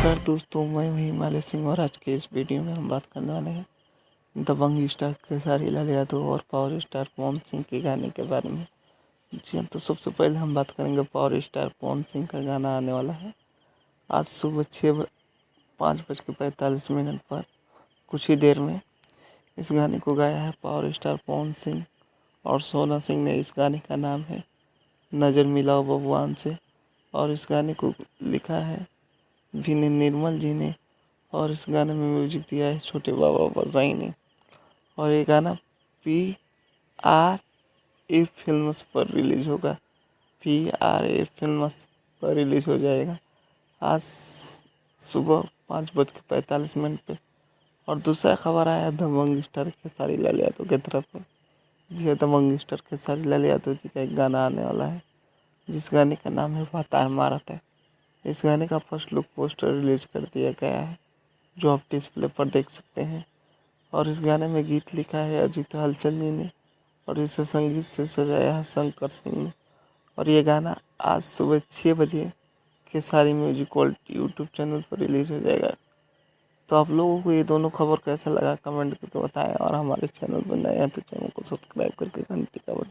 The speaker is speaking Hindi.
नमस्कार दोस्तों, मैं हूं हिमालय सिंह और आज के इस वीडियो में हम बात करने वाले हैं दबंग स्टार खेसारी लाल यादव और पावर स्टार पवन सिंह के गाने के बारे में। जी हाँ, तो सबसे पहले हम बात करेंगे पावर स्टार पवन सिंह का गाना आने वाला है आज सुबह 5:45 पर। कुछ ही देर में इस गाने को गाया है पावर स्टार पवन सिंह और सोना सिंह ने। इस गाने का नाम है नज़र मिलाओ भगवान से और इस गाने को लिखा है विनय निर्मल जी ने और इस गाने में म्यूजिक दिया है छोटे बाबा बजाई ने। और ये गाना PRA फिल्म्स पर रिलीज होगा, PRA फिल्म्स पर रिलीज हो जाएगा आज सुबह 5:45 पे। और दूसरा खबर आया दबंग स्टार खेसारी लाल यादव की तरफ से। जी हाँ, दबंग स्टार खेसारी लाल यादव जी का एक गाना आने वाला है जिस गाने का नाम है वातार मारत है। इस गाने का फर्स्ट लुक पोस्टर रिलीज कर दिया गया है जो आप डिस्प्ले पर देख सकते हैं। और इस गाने में गीत लिखा है अजीत हलचल जी ने और इसे संगीत से सजाया है शंकर सिंह ने। और ये गाना आज सुबह 6 बजे Khesari music world YouTube channel पर रिलीज हो जाएगा। तो आप लोगों को ये दोनों खबर कैसा लगा कमेंट करके बताएं और हमारे चैनल पर नए हैं तो चैनल को सब्सक्राइब करके घंटी का बटन